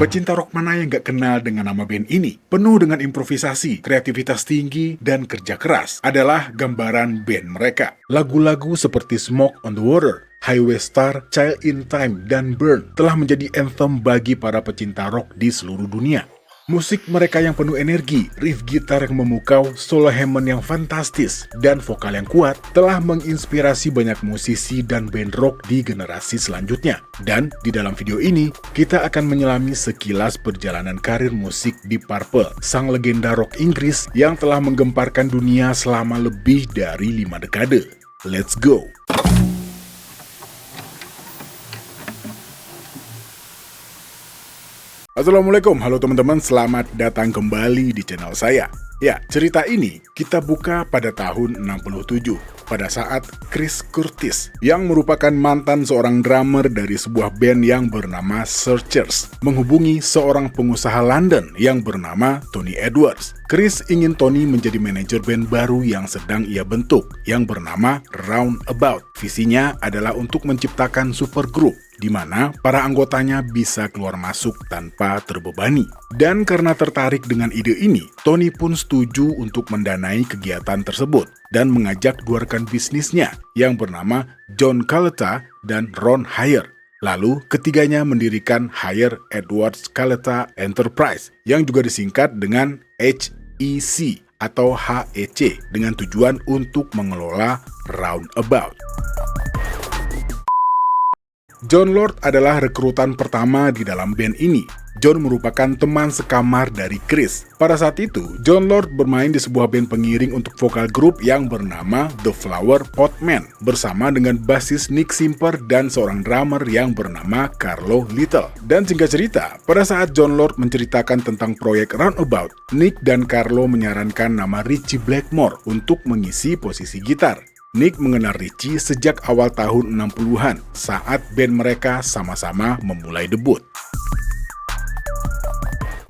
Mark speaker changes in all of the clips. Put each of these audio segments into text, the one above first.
Speaker 1: Pecinta rock mana yang gak kenal dengan nama band ini? Penuh dengan improvisasi, kreativitas tinggi, dan kerja keras adalah gambaran band mereka. Lagu-lagu seperti Smoke on the Water, Highway Star, Child in Time, dan Burn telah menjadi anthem bagi para pecinta rock di seluruh dunia. Musik mereka yang penuh energi, riff gitar yang memukau, solo Hammond yang fantastis, dan vokal yang kuat telah menginspirasi banyak musisi dan band rock di generasi selanjutnya. Dan di dalam video ini, kita akan menyelami sekilas perjalanan karir musik Deep Purple, sang legenda rock Inggris yang telah menggemparkan dunia selama lebih dari 5 dekade. Let's go! Assalamualaikum, halo teman-teman, selamat datang kembali di channel saya. Ya, cerita ini kita buka pada tahun 67, pada saat Chris Curtis, yang merupakan mantan seorang drummer dari sebuah band yang bernama Searchers, menghubungi seorang pengusaha London yang bernama Tony Edwards. Chris ingin Tony menjadi manajer band baru yang sedang ia bentuk, yang bernama Roundabout. Visinya adalah untuk menciptakan supergroup, di mana para anggotanya bisa keluar masuk tanpa terbebani. Dan karena tertarik dengan ide ini, Tony pun setuju untuk mendanai kegiatan tersebut dan mengajak dua rekan bisnisnya yang bernama John Caleta dan Ron Hyer. Lalu ketiganya mendirikan Hyer Edwards Caleta Enterprise yang juga disingkat dengan HEC atau HEC dengan tujuan untuk mengelola Roundabout. Jon Lord adalah rekrutan pertama di dalam band ini. John merupakan teman sekamar dari Chris. Pada saat itu, Jon Lord bermain di sebuah band pengiring untuk vokal grup yang bernama The Flower Pot Men, bersama dengan basis Nick Simper dan seorang drummer yang bernama Carlo Little. Dan singkat cerita, pada saat Jon Lord menceritakan tentang proyek Roundabout, Nick dan Carlo menyarankan nama Ritchie Blackmore untuk mengisi posisi gitar. Nick mengenal Ritchie sejak awal tahun 60-an saat band mereka sama-sama memulai debut.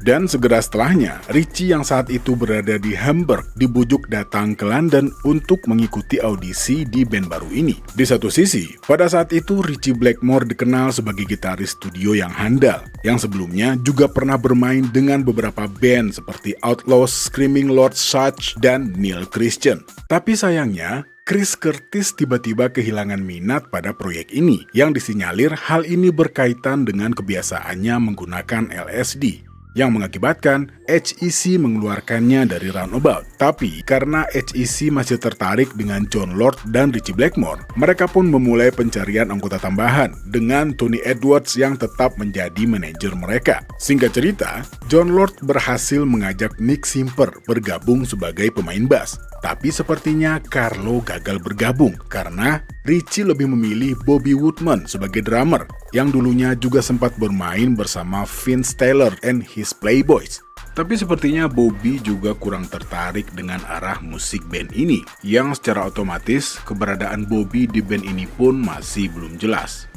Speaker 1: Dan segera setelahnya, Ritchie yang saat itu berada di Hamburg dibujuk datang ke London untuk mengikuti audisi di band baru ini. Di satu sisi, pada saat itu Ritchie Blackmore dikenal sebagai gitaris studio yang handal, yang sebelumnya juga pernah bermain dengan beberapa band seperti Outlaws, Screaming Lord Sutch, dan Neil Christian. Tapi sayangnya, Chris Curtis tiba-tiba kehilangan minat pada proyek ini, yang disinyalir hal ini berkaitan dengan kebiasaannya menggunakan LSD, yang mengakibatkan HEC mengeluarkannya dari Roundabout. Tapi karena HEC masih tertarik dengan Jon Lord dan Ritchie Blackmore, mereka pun memulai pencarian anggota tambahan dengan Tony Edwards yang tetap menjadi manajer mereka. Singkat cerita, Jon Lord berhasil mengajak Nick Simper bergabung sebagai pemain bass. Tapi sepertinya Carlo gagal bergabung karena Ritchie lebih memilih Bobby Woodman sebagai drummer yang dulunya juga sempat bermain bersama Vince Taylor and his Playboys. Tapi sepertinya Bobby juga kurang tertarik dengan arah musik band ini, yang secara otomatis keberadaan Bobby di band ini pun masih belum jelas.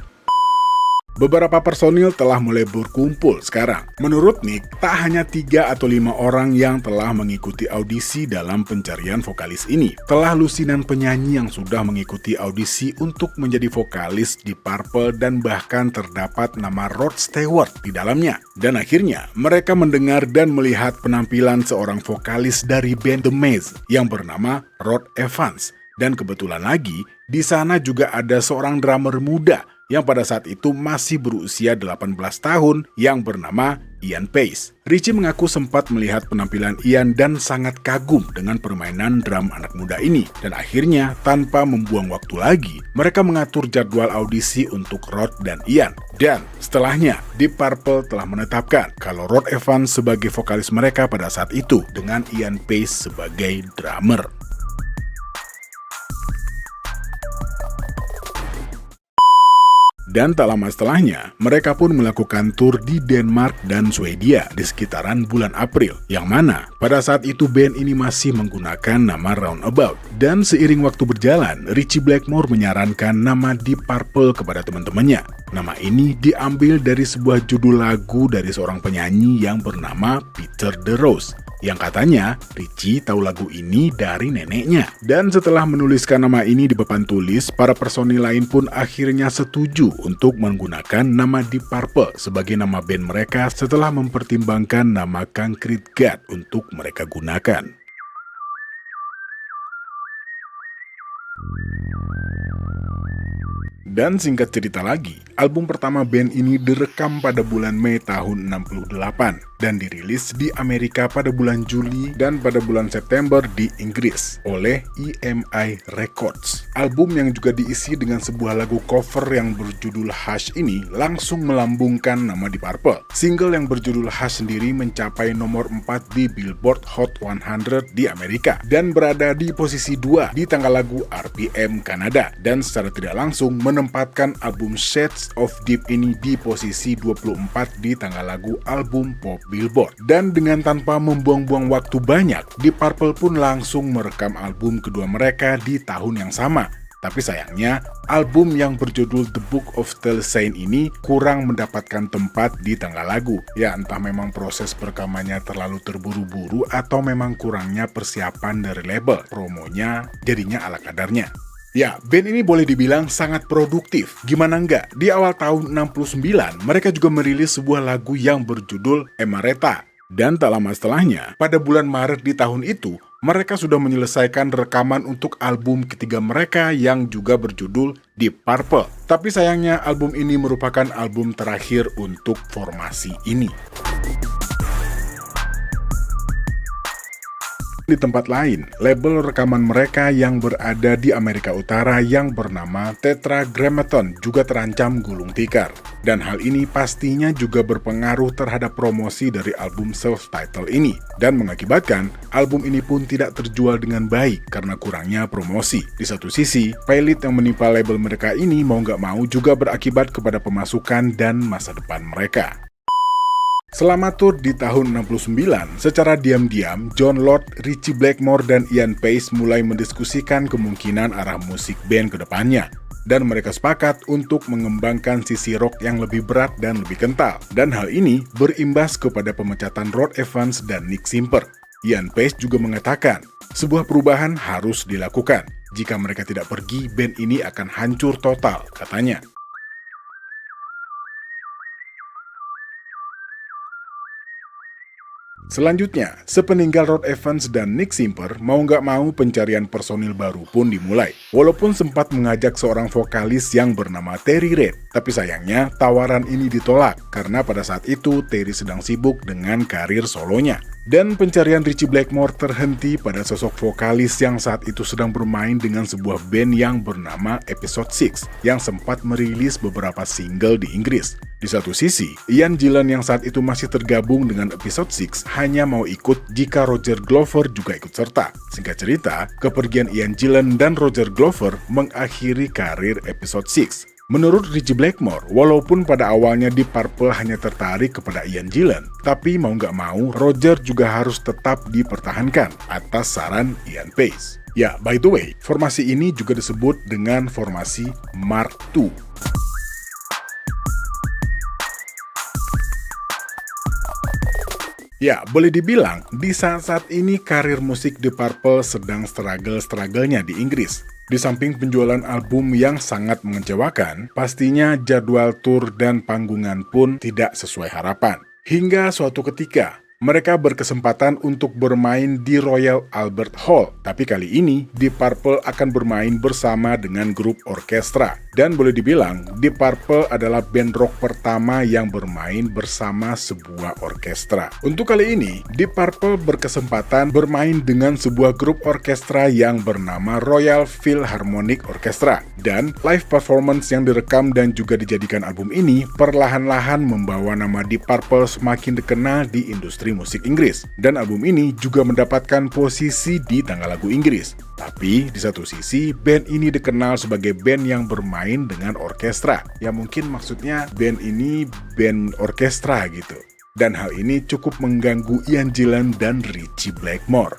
Speaker 1: Beberapa personil telah mulai berkumpul sekarang. Menurut Nick, tak hanya 3 atau 5 orang yang telah mengikuti audisi dalam pencarian vokalis ini. Telah lusinan penyanyi yang sudah mengikuti audisi untuk menjadi vokalis di Purple dan bahkan terdapat nama Rod Stewart di dalamnya. Dan akhirnya, mereka mendengar dan melihat penampilan seorang vokalis dari band The Maze yang bernama Rod Evans. Dan kebetulan lagi, di sana juga ada seorang drummer muda yang pada saat itu masih berusia 18 tahun yang bernama Ian Pace. Ritchie mengaku sempat melihat penampilan Ian dan sangat kagum dengan permainan drum anak muda ini. Dan akhirnya, tanpa membuang waktu lagi, mereka mengatur jadwal audisi untuk Rod dan Ian. Dan setelahnya, Deep Purple telah menetapkan kalau Rod Evans sebagai vokalis mereka pada saat itu dengan Ian Pace sebagai drummer. Dan tak lama setelahnya, mereka pun melakukan tur di Denmark dan Swedia di sekitaran bulan April, yang mana pada saat itu band ini masih menggunakan nama Roundabout. Dan seiring waktu berjalan, Ritchie Blackmore menyarankan nama Deep Purple kepada teman-temannya. Nama ini diambil dari sebuah judul lagu dari seorang penyanyi yang bernama Peter DeRose. yang katanya Richie tahu lagu ini dari neneknya. Dan setelah menuliskan nama ini di papan tulis, para personil lain pun akhirnya setuju untuk menggunakan nama Deep Purple sebagai nama band mereka setelah mempertimbangkan nama Concrete God untuk mereka gunakan. Dan singkat cerita lagi, album pertama band ini direkam pada bulan Mei tahun 68 dan dirilis di Amerika pada bulan Juli dan pada bulan September di Inggris oleh EMI Records. Album yang juga diisi dengan sebuah lagu cover yang berjudul Hush ini langsung melambungkan nama Deep Purple. Single yang berjudul Hush sendiri mencapai nomor 4 di Billboard Hot 100 di Amerika dan berada di posisi 2 di tanggal lagu RPM Kanada, dan secara tidak langsung menempatkan album Shades of Deep ini di posisi 24 di tanggal lagu album pop Billboard. Dan dengan tanpa membuang-buang waktu banyak, Deep Purple pun langsung merekam album kedua mereka di tahun yang sama. Tapi sayangnya, album yang berjudul The Book of Tell Saint ini kurang mendapatkan tempat di tanggal lagu. Ya, entah memang proses perekamannya terlalu terburu-buru atau memang kurangnya persiapan dari label. Promonya jadinya ala kadarnya. Ya, band ini boleh dibilang sangat produktif. Gimana enggak? Di awal tahun 69, mereka juga merilis sebuah lagu yang berjudul Emareta. Dan tak lama setelahnya, pada bulan Maret di tahun itu, mereka sudah menyelesaikan rekaman untuk album ketiga mereka yang juga berjudul Deep Purple. Tapi sayangnya album ini merupakan album terakhir untuk formasi ini. Di tempat lain, label rekaman mereka yang berada di Amerika Utara yang bernama Tetragrammaton juga terancam gulung tikar. Dan hal ini pastinya juga berpengaruh terhadap promosi dari album self-title ini, dan mengakibatkan album ini pun tidak terjual dengan baik karena kurangnya promosi. Di satu sisi, pailit yang menimpa label mereka ini mau nggak mau juga berakibat kepada pemasukan dan masa depan mereka. Selama tur di tahun 69, secara diam-diam, Jon Lord, Ritchie Blackmore, dan Ian Paice mulai mendiskusikan kemungkinan arah musik band ke depannya. Dan mereka sepakat untuk mengembangkan sisi rock yang lebih berat dan lebih kental. Dan hal ini berimbas kepada pemecatan Rod Evans dan Nick Simper. Ian Paice juga mengatakan, sebuah perubahan harus dilakukan. Jika mereka tidak pergi, band ini akan hancur total, katanya. Selanjutnya, sepeninggal Rod Evans dan Nick Simper, mau nggak mau pencarian personil baru pun dimulai. Walaupun sempat mengajak seorang vokalis yang bernama Terry Reid, tapi sayangnya tawaran ini ditolak karena pada saat itu Terry sedang sibuk dengan karir solonya. Dan pencarian Ritchie Blackmore terhenti pada sosok vokalis yang saat itu sedang bermain dengan sebuah band yang bernama Episode 6 yang sempat merilis beberapa single di Inggris. Di satu sisi, Ian Gillan yang saat itu masih tergabung dengan Episode 6 hanya mau ikut jika Roger Glover juga ikut serta. Singkat cerita, kepergian Ian Gillan dan Roger Glover mengakhiri karir Episode 6. Menurut Ritchie Blackmore, walaupun pada awalnya Deep Purple hanya tertarik kepada Ian Gillan, tapi mau nggak mau, Roger juga harus tetap dipertahankan atas saran Ian Paice. Ya, by the way, formasi ini juga disebut dengan formasi Mark II. Ya, boleh dibilang, di saat-saat ini karir musik Deep Purple sedang struggle-strugglenya di Inggris. Di samping penjualan album yang sangat mengecewakan, pastinya jadwal tur dan panggungan pun tidak sesuai harapan. Hingga suatu ketika, mereka berkesempatan untuk bermain di Royal Albert Hall, tapi kali ini Deep Purple akan bermain bersama dengan grup orkestra. Dan boleh dibilang, Deep Purple adalah band rock pertama yang bermain bersama sebuah orkestra. Untuk kali ini, Deep Purple berkesempatan bermain dengan sebuah grup orkestra yang bernama Royal Philharmonic Orchestra. Dan live performance yang direkam dan juga dijadikan album ini perlahan-lahan membawa nama Deep Purple semakin dikenal di industri musik Inggris. Dan album ini juga mendapatkan posisi di tanggal lagu Inggris. Tapi di satu sisi, band ini dikenal sebagai band yang bermain dengan orkestra. Ya mungkin maksudnya band ini band orkestra gitu. Dan hal ini cukup mengganggu Ian Gillan dan Ritchie Blackmore.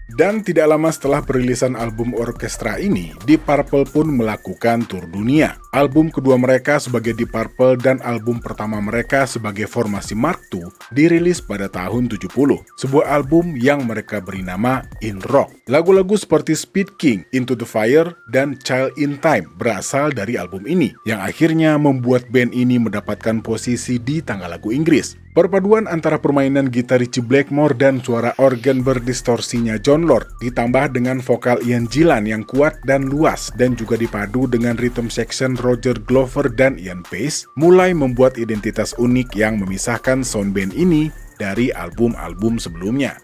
Speaker 1: Dan tidak lama setelah perilisan album orkestra ini, Deep Purple pun melakukan tur dunia. Album kedua mereka sebagai Deep Purple dan album pertama mereka sebagai formasi Mark II dirilis pada tahun 70. Sebuah album yang mereka beri nama In Rock. Lagu-lagu seperti Speed King, Into the Fire, dan Child in Time berasal dari album ini, yang akhirnya membuat band ini mendapatkan posisi di tangga lagu Inggris. Perpaduan antara permainan gitar Ritchie Blackmore dan suara organ berdistorsinya Jon Lord ditambah dengan vokal Ian Gillan yang kuat dan luas dan juga dipadu dengan rhythm section Roger Glover dan Ian Pace mulai membuat identitas unik yang memisahkan sound band ini dari album-album sebelumnya.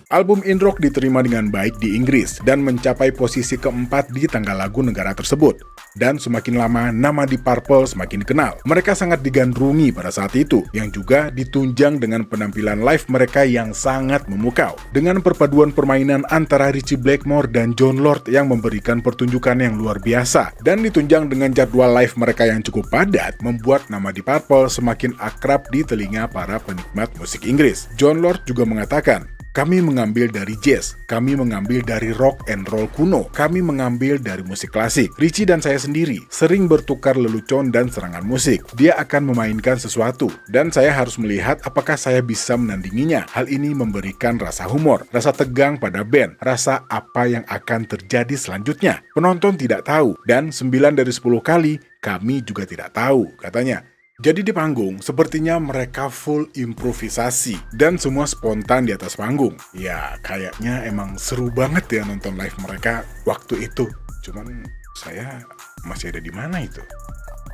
Speaker 1: Album In Rock diterima dengan baik di Inggris dan mencapai posisi keempat di tangga lagu negara tersebut. Dan semakin lama, nama Deep Purple semakin dikenal. Mereka sangat digandrungi pada saat itu, yang juga ditunjang dengan penampilan live mereka yang sangat memukau. Dengan perpaduan permainan antara Ritchie Blackmore dan Jon Lord yang memberikan pertunjukan yang luar biasa, dan ditunjang dengan jadwal live mereka yang cukup padat, membuat nama Deep Purple semakin akrab di telinga para penikmat musik Inggris. Jon Lord juga mengatakan, "Kami mengambil dari jazz, kami mengambil dari rock and roll kuno, kami mengambil dari musik klasik. Ritchie dan saya sendiri sering bertukar lelucon dan serangan musik. Dia akan memainkan sesuatu, dan saya harus melihat apakah saya bisa menandinginya. Hal ini memberikan rasa humor, rasa tegang pada band, rasa apa yang akan terjadi selanjutnya. Penonton tidak tahu, dan 9 dari 10 kali kami juga tidak tahu," katanya. Jadi di panggung, sepertinya mereka full improvisasi dan semua spontan di atas panggung. Ya, kayaknya emang seru banget ya nonton live mereka waktu itu. Cuman saya masih ada di mana itu?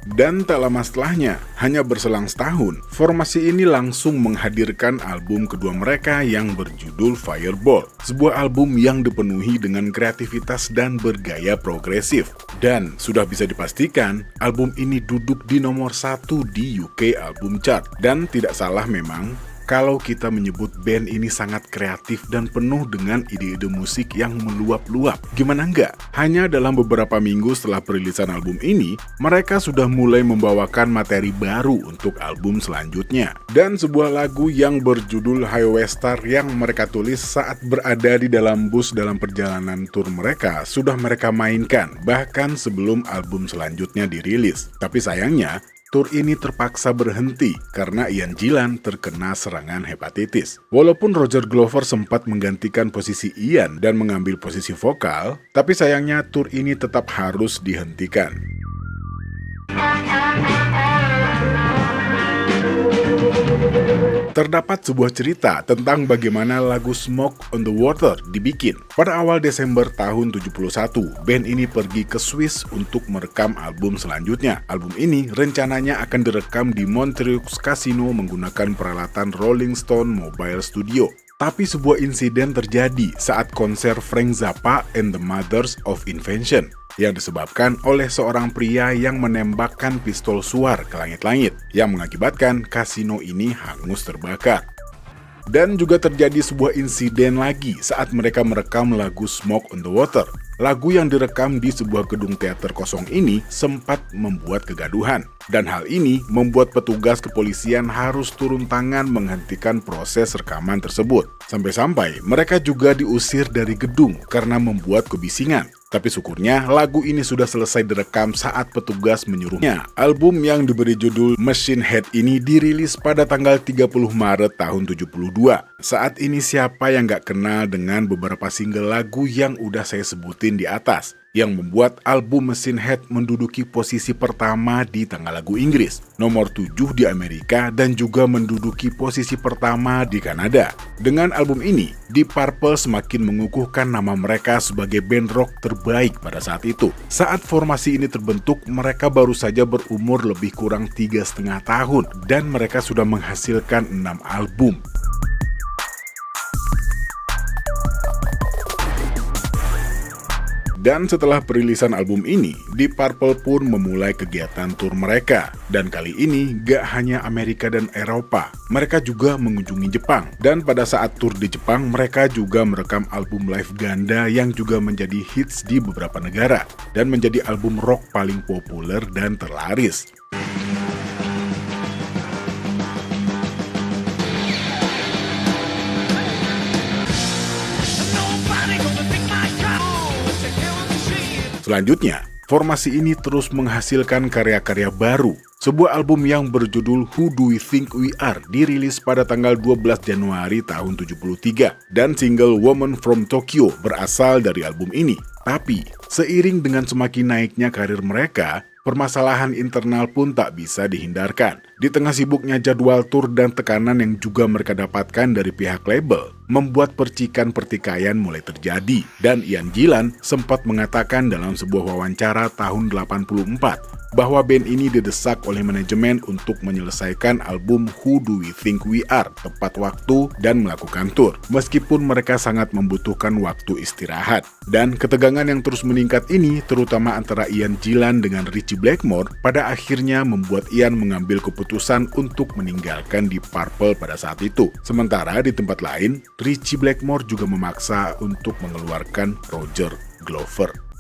Speaker 1: Dan tak lama setelahnya, hanya berselang setahun, formasi ini langsung menghadirkan album kedua mereka yang berjudul Fireball. Sebuah album yang dipenuhi dengan kreativitas dan bergaya progresif. Dan sudah bisa dipastikan, album ini duduk di nomor 1 di UK Album Chart. Dan tidak salah memang, kalau kita menyebut band ini sangat kreatif dan penuh dengan ide-ide musik yang meluap-luap. Gimana enggak? Hanya dalam beberapa minggu setelah perilisan album ini, mereka sudah mulai membawakan materi baru untuk album selanjutnya. Dan sebuah lagu yang berjudul Highway Star yang mereka tulis saat berada di dalam bus dalam perjalanan tur mereka sudah mereka mainkan bahkan sebelum album selanjutnya dirilis. Tapi sayangnya, tur ini terpaksa berhenti karena Ian Gillan terkena serangan hepatitis. Walaupun Roger Glover sempat menggantikan posisi Ian dan mengambil posisi vokal, tapi sayangnya tur ini tetap harus dihentikan. Terdapat sebuah cerita tentang bagaimana lagu Smoke on the Water dibikin. Pada awal Desember tahun 71, band ini pergi ke Swiss untuk merekam album selanjutnya. Album ini rencananya akan direkam di Montreux Casino menggunakan peralatan Rolling Stone Mobile Studio. Tapi sebuah insiden terjadi saat konser Frank Zappa and the Mothers of Invention yang disebabkan oleh seorang pria yang menembakkan pistol suar ke langit-langit yang mengakibatkan kasino ini hangus terbakar. Dan juga terjadi sebuah insiden lagi saat mereka merekam lagu Smoke on the Water. Lagu yang direkam di sebuah gedung teater kosong ini sempat membuat kegaduhan. Dan hal ini membuat petugas kepolisian harus turun tangan menghentikan proses rekaman tersebut. Sampai-sampai mereka juga diusir dari gedung karena membuat kebisingan. Tapi syukurnya lagu ini sudah selesai direkam saat petugas menyuruhnya. Album yang diberi judul Machine Head ini dirilis pada tanggal 30 Maret tahun 72. Saat ini siapa yang gak kenal dengan beberapa single lagu yang udah saya sebutin di atas, yang membuat album Machine Head menduduki posisi pertama di tangga lagu Inggris, nomor 7 di Amerika, dan juga menduduki posisi pertama di Kanada. Dengan album ini, Deep Purple semakin mengukuhkan nama mereka sebagai band rock terbaik pada saat itu. Saat formasi ini terbentuk, mereka baru saja berumur lebih kurang 3,5 tahun, dan mereka sudah menghasilkan 6 album. Dan setelah perilisan album ini, Deep Purple pun memulai kegiatan tur mereka. Dan kali ini gak hanya Amerika dan Eropa, mereka juga mengunjungi Jepang. Dan pada saat tur di Jepang, mereka juga merekam album live ganda yang juga menjadi hits di beberapa negara. Dan menjadi album rock paling populer dan terlaris. Selanjutnya, formasi ini terus menghasilkan karya-karya baru. Sebuah album yang berjudul Who Do We Think We Are dirilis pada tanggal 12 Januari tahun 73 dan single Woman From Tokyo berasal dari album ini. Tapi, seiring dengan semakin naiknya karir mereka, permasalahan internal pun tak bisa dihindarkan. Di tengah sibuknya jadwal tur dan tekanan yang juga mereka dapatkan dari pihak label, membuat percikan-pertikaian mulai terjadi. Dan Ian Gillan sempat mengatakan dalam sebuah wawancara tahun 84 bahwa band ini didesak oleh manajemen untuk menyelesaikan album Who Do We Think We Are tepat waktu dan melakukan tur, meskipun mereka sangat membutuhkan waktu istirahat. Dan ketegangan yang terus meningkat ini, terutama antara Ian Gillan dengan Ritchie Blackmore, pada akhirnya membuat Ian mengambil keputusan untuk meninggalkan Deep Purple pada saat itu. Sementara di tempat lain, Ritchie Blackmore juga memaksa untuk mengeluarkan Roger Glover.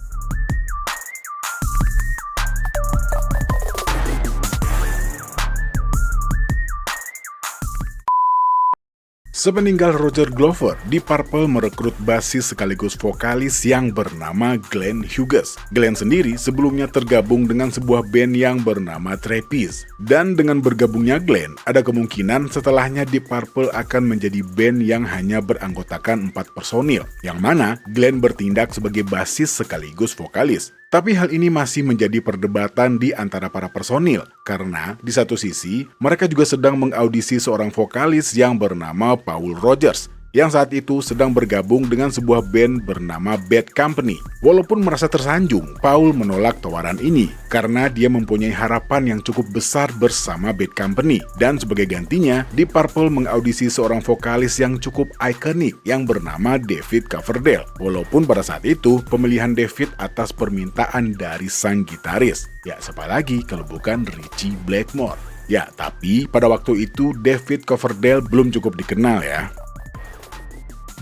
Speaker 1: Sepeninggal Roger Glover, Deep Purple merekrut basis sekaligus vokalis yang bernama Glenn Hughes. Glenn sendiri sebelumnya tergabung dengan sebuah band yang bernama Trapeze. Dan dengan bergabungnya Glenn, ada kemungkinan setelahnya Deep Purple akan menjadi band yang hanya beranggotakan 4 personil, yang mana Glenn bertindak sebagai basis sekaligus vokalis. Tapi hal ini masih menjadi perdebatan di antara para personil, karena di satu sisi, mereka juga sedang mengaudisi seorang vokalis yang bernama Paul Rogers, yang saat itu sedang bergabung dengan sebuah band bernama Bad Company. Walaupun merasa tersanjung, Paul menolak tawaran ini, karena dia mempunyai harapan yang cukup besar bersama Bad Company. Dan sebagai gantinya, Deep Purple mengaudisi seorang vokalis yang cukup ikonik yang bernama David Coverdale. Walaupun pada saat itu, pemilihan David atas permintaan dari sang gitaris. Ya, siapa lagi kalau bukan Ritchie Blackmore. Ya, tapi pada waktu itu David Coverdale belum cukup dikenal ya.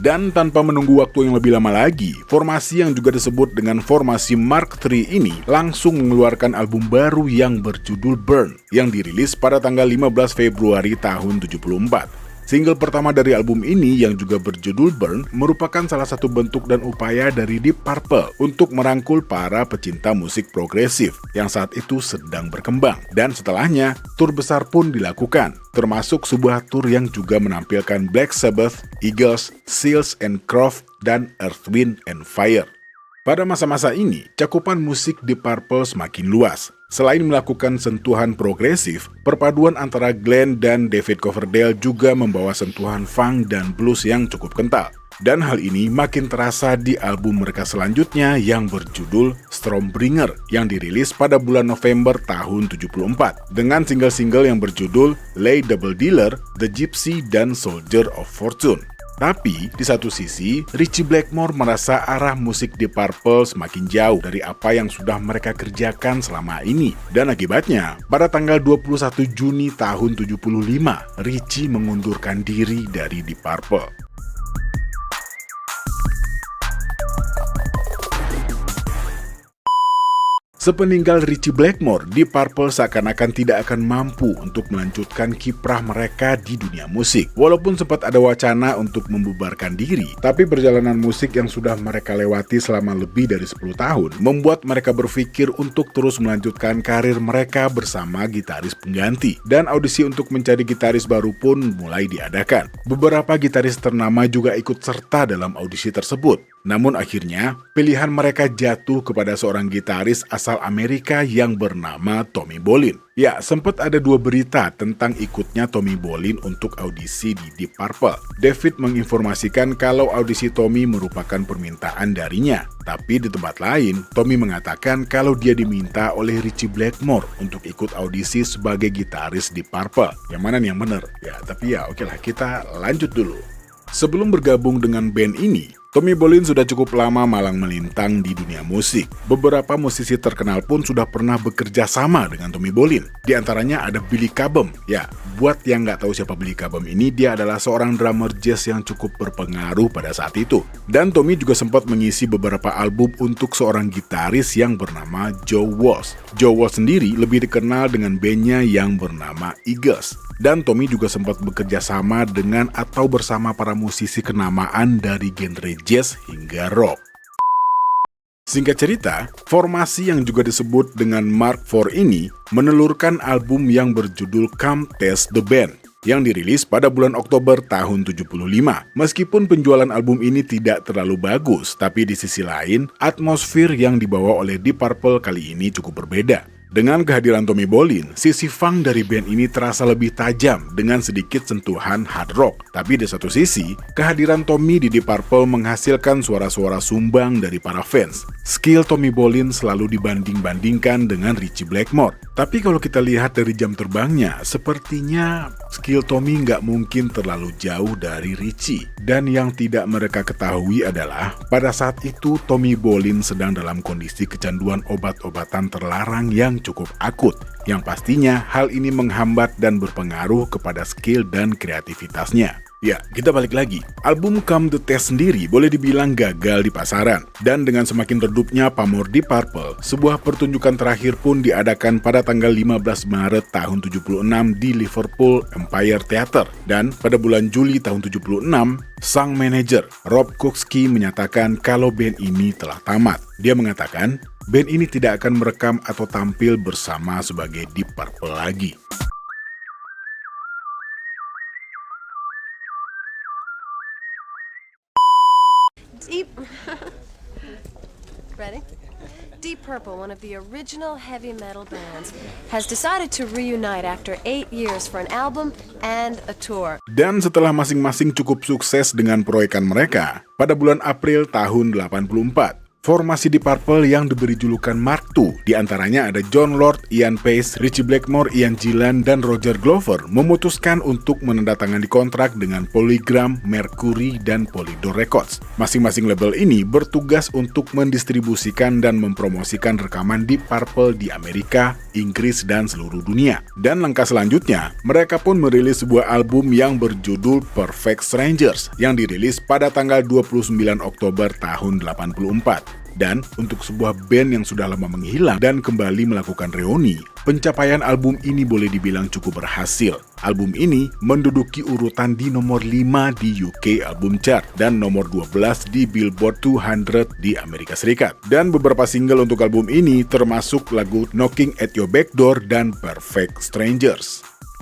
Speaker 1: Dan tanpa menunggu waktu yang lebih lama lagi, formasi yang juga disebut dengan formasi Mark III ini langsung mengeluarkan album baru yang berjudul Burn, yang dirilis pada tanggal 15 Februari tahun 74. Single pertama dari album ini yang juga berjudul Burn merupakan salah satu bentuk dan upaya dari Deep Purple untuk merangkul para pecinta musik progresif yang saat itu sedang berkembang. Dan setelahnya, tur besar pun dilakukan, termasuk sebuah tur yang juga menampilkan Black Sabbath, Eagles, Seals and Crofts, dan Earth, Wind and Fire. Pada masa-masa ini, cakupan musik Deep Purple semakin luas. Selain melakukan sentuhan progresif, perpaduan antara Glenn dan David Coverdale juga membawa sentuhan funk dan blues yang cukup kental. Dan hal ini makin terasa di album mereka selanjutnya yang berjudul Stormbringer yang dirilis pada bulan November tahun 74 dengan single-single yang berjudul Lay Double Dealer, The Gypsy, dan Soldier of Fortune. Tapi, di satu sisi, Ritchie Blackmore merasa arah musik Deep Purple semakin jauh dari apa yang sudah mereka kerjakan selama ini. Dan akibatnya, pada tanggal 21 Juni tahun 75, Ritchie mengundurkan diri dari Deep Purple. Sepeninggal Ritchie Blackmore, Deep Purple seakan-akan tidak akan mampu untuk melanjutkan kiprah mereka di dunia musik. Walaupun sempat ada wacana untuk membubarkan diri, tapi perjalanan musik yang sudah mereka lewati selama lebih dari 10 tahun membuat mereka berpikir untuk terus melanjutkan karir mereka bersama gitaris pengganti. Dan audisi untuk mencari gitaris baru pun mulai diadakan. Beberapa gitaris ternama juga ikut serta dalam audisi tersebut. Namun akhirnya, pilihan mereka jatuh kepada seorang gitaris asal Amerika yang bernama Tommy Bolin. Ya, sempat ada dua berita tentang ikutnya Tommy Bolin untuk audisi di Deep Purple. David menginformasikan kalau audisi Tommy merupakan permintaan darinya. Tapi di tempat lain, Tommy mengatakan kalau dia diminta oleh Ritchie Blackmore untuk ikut audisi sebagai gitaris Deep Purple. Yang mana nih yang benar? Ya, tapi ya oke lah, kita lanjut dulu. Sebelum bergabung dengan band ini, Tommy Bolin sudah cukup lama malang melintang di dunia musik. Beberapa musisi terkenal pun sudah pernah bekerja sama dengan Tommy Bolin. Di antaranya ada Billy Cobham. Ya, buat yang nggak tahu siapa Billy Cobham ini, dia adalah seorang drummer jazz yang cukup berpengaruh pada saat itu. Dan Tommy juga sempat mengisi beberapa album untuk seorang gitaris yang bernama Joe Walsh. Joe Walsh sendiri lebih dikenal dengan bandnya yang bernama Eagles. Dan Tommy juga sempat bekerja sama dengan atau bersama para musisi kenamaan dari genre jazz hingga rock. Singkat cerita, formasi yang juga disebut dengan Mark IV ini menelurkan album yang berjudul Come Test the Band yang dirilis pada bulan Oktober tahun 75. Meskipun penjualan album ini tidak terlalu bagus, tapi di sisi lain, atmosfer yang dibawa oleh Deep Purple kali ini cukup berbeda. Dengan kehadiran Tommy Bolin, sisi funk dari band ini terasa lebih tajam dengan sedikit sentuhan hard rock. Tapi di satu sisi, kehadiran Tommy di Deep Purple menghasilkan suara-suara sumbang dari para fans. Skill Tommy Bolin selalu dibanding-bandingkan dengan Ritchie Blackmore. Tapi kalau kita lihat dari jam terbangnya, sepertinya skill Tommy nggak mungkin terlalu jauh dari Ritchie. Dan yang tidak mereka ketahui adalah, pada saat itu Tommy Bolin sedang dalam kondisi kecanduan obat-obatan terlarang yang cukup akut, yang pastinya hal ini menghambat dan berpengaruh kepada skill dan kreativitasnya. Ya, kita balik lagi. Album Come the Test sendiri boleh dibilang gagal di pasaran. Dan dengan semakin redupnya pamor Deep Purple, sebuah pertunjukan terakhir pun diadakan pada tanggal 15 Maret tahun 76 di Liverpool Empire Theatre. Dan pada bulan Juli tahun 76, sang manajer Rob Kuczki menyatakan kalau band ini telah tamat. Dia mengatakan, band ini tidak akan merekam atau tampil bersama sebagai Deep Purple lagi.
Speaker 2: Deep Purple, one of the original heavy metal bands, has decided to reunite after 8 years for an album and a tour.
Speaker 1: Dan setelah masing-masing cukup sukses dengan proyekan mereka, pada bulan April tahun 84, formasi Deep Purple yang diberi julukan Mark II, diantaranya ada Jon Lord, Ian Paice, Ritchie Blackmore, Ian Gillan, dan Roger Glover, memutuskan untuk menandatangani kontrak dengan Polygram, Mercury, dan Polydor Records. Masing-masing label ini bertugas untuk mendistribusikan dan mempromosikan rekaman Deep Purple di Amerika, Inggris, dan seluruh dunia. Dan langkah selanjutnya, mereka pun merilis sebuah album yang berjudul Perfect Strangers, yang dirilis pada tanggal 29 Oktober tahun 84. Dan untuk sebuah band yang sudah lama menghilang dan kembali melakukan reuni, pencapaian album ini boleh dibilang cukup berhasil. Album ini menduduki urutan di nomor 5 di UK Album Chart dan nomor 12 di Billboard 200 di Amerika Serikat. Dan beberapa single untuk album ini termasuk lagu Knocking at Your Back Door dan Perfect Strangers.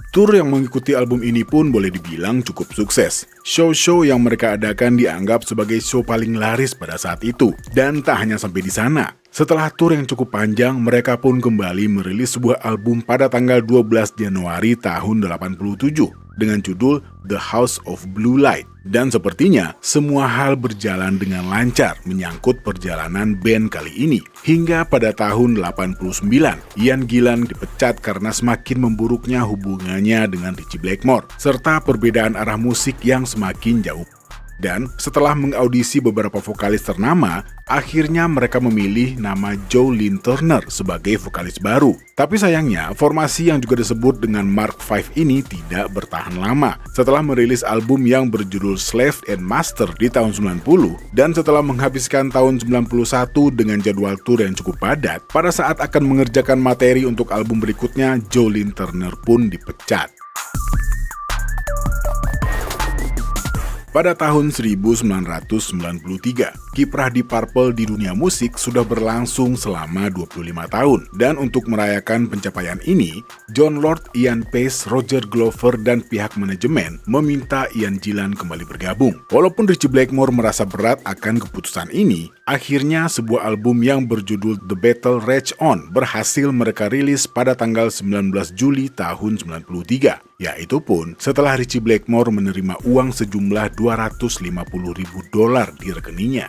Speaker 1: Tour yang mengikuti album ini pun boleh dibilang cukup sukses. Show-show yang mereka adakan dianggap sebagai show paling laris pada saat itu. Dan tak hanya sampai di sana. Setelah tour yang cukup panjang, mereka pun kembali merilis sebuah album pada tanggal 12 Januari tahun 87 dengan judul The House of Blue Light. Dan sepertinya semua hal berjalan dengan lancar menyangkut perjalanan band kali ini. Hingga pada tahun 89, Ian Gillan dipecat karena semakin memburuknya hubungannya dengan Ritchie Blackmore, serta perbedaan arah musik yang semakin jauh. Dan setelah mengaudisi beberapa vokalis ternama, akhirnya mereka memilih nama Joe Lynn Turner sebagai vokalis baru. Tapi sayangnya, formasi yang juga disebut dengan Mark V ini tidak bertahan lama. Setelah merilis album yang berjudul Slave and Master di tahun 90, dan setelah menghabiskan tahun 91 dengan jadwal tour yang cukup padat, pada saat akan mengerjakan materi untuk album berikutnya, Joe Lynn Turner pun dipecat. Pada tahun 1993, kiprah Deep Purple di dunia musik sudah berlangsung selama 25 tahun. Dan untuk merayakan pencapaian ini, Jon Lord, Ian Paice, Roger Glover, dan pihak manajemen meminta Ian Gillan kembali bergabung. Walaupun Ritchie Blackmore merasa berat akan keputusan ini, akhirnya sebuah album yang berjudul The Battle Rage On berhasil mereka rilis pada tanggal 19 Juli tahun 93. Yaitu pun setelah Ritchie Blackmore menerima uang sejumlah $250.000 di rekeningnya.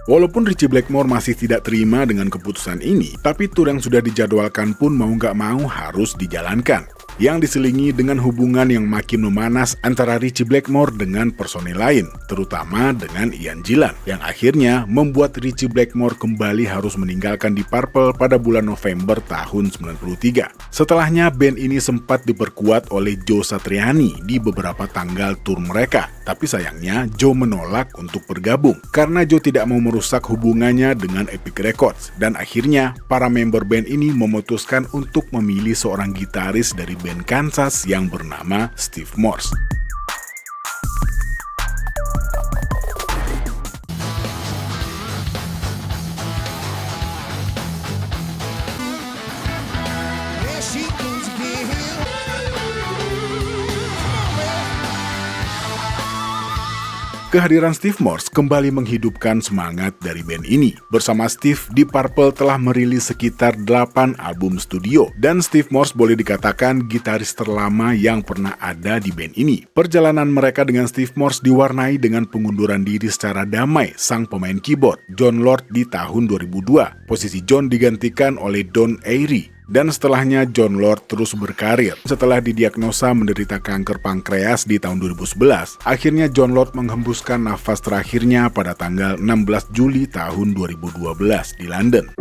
Speaker 1: Walaupun Ritchie Blackmore masih tidak terima dengan keputusan ini, tapi tur yang sudah dijadwalkan pun mau nggak mau harus dijalankan. yang diselingi dengan hubungan yang makin memanas antara Ritchie Blackmore dengan personil lain, terutama dengan Ian Gillan, yang akhirnya membuat Ritchie Blackmore kembali harus meninggalkan Deep Purple pada bulan November tahun 93. Setelahnya, band ini sempat diperkuat oleh Joe Satriani di beberapa tanggal tur mereka, tapi sayangnya Joe menolak untuk bergabung karena Joe tidak mau merusak hubungannya dengan Epic Records, dan akhirnya para member band ini memutuskan untuk memilih seorang gitaris dari band Kansas yang bernama Steve Morse. Kehadiran Steve Morse kembali menghidupkan semangat dari band ini. Bersama Steve, Deep Purple telah merilis sekitar 8 album studio, dan Steve Morse boleh dikatakan gitaris terlama yang pernah ada di band ini. Perjalanan mereka dengan Steve Morse diwarnai dengan pengunduran diri secara damai sang pemain keyboard, Jon Lord, di tahun 2002. Posisi Jon digantikan oleh Don Airey. Dan setelahnya Jon Lord terus berkarir. Setelah didiagnosa menderita kanker pankreas di tahun 2011, akhirnya Jon Lord menghembuskan nafas terakhirnya pada tanggal 16 Juli tahun 2012 di London.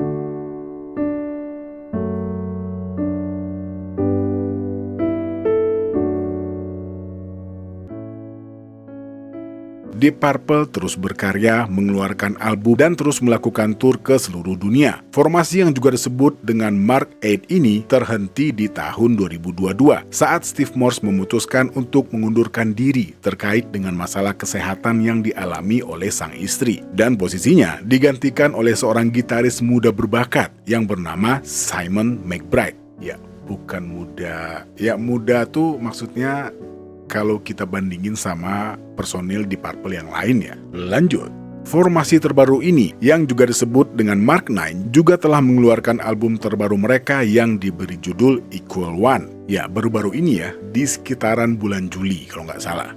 Speaker 1: Deep Purple terus berkarya, mengeluarkan album, dan terus melakukan tur ke seluruh dunia. Formasi yang juga disebut dengan Mark 8 ini terhenti di tahun 2022 saat Steve Morse memutuskan untuk mengundurkan diri terkait dengan masalah kesehatan yang dialami oleh sang istri. Dan posisinya digantikan oleh seorang gitaris muda berbakat yang bernama Simon McBride. Ya, bukan muda. Ya, muda tuh maksudnya kalau kita bandingin sama personil di Purple yang lain ya. Lanjut. Formasi terbaru ini yang juga disebut dengan Mark 9 juga telah mengeluarkan album terbaru mereka yang diberi judul Equal One. Ya, baru-baru ini ya, di sekitaran bulan Juli kalau nggak salah.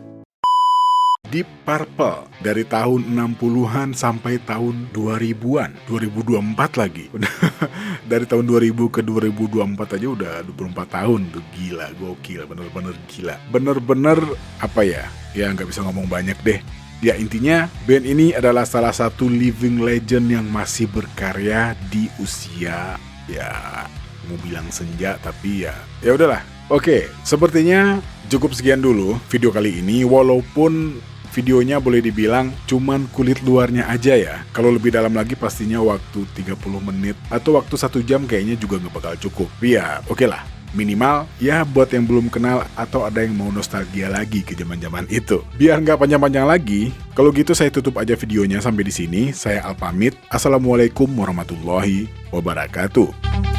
Speaker 1: Deep Purple dari tahun 60-an sampai tahun 2000-an, 2024 lagi. Dari tahun 2000 ke 2024 aja udah 24 tahun tuh, gila, gokil, bener-bener gila. Bener-bener apa ya? Ya nggak bisa ngomong banyak deh. Ya intinya band ini adalah salah satu living legend yang masih berkarya di usia ya mau bilang senja tapi ya udahlah. Oke, sepertinya cukup sekian dulu video kali ini, walaupun videonya boleh dibilang cuman kulit luarnya aja ya. Kalau lebih dalam lagi pastinya waktu 30 menit atau waktu 1 jam kayaknya juga nggak bakal cukup. Ya oke lah, minimal ya buat yang belum kenal atau ada yang mau nostalgia lagi ke zaman-zaman itu. Biar nggak panjang-panjang lagi, kalau gitu saya tutup aja videonya sampai di sini. Saya Al pamit. Assalamualaikum warahmatullahi wabarakatuh.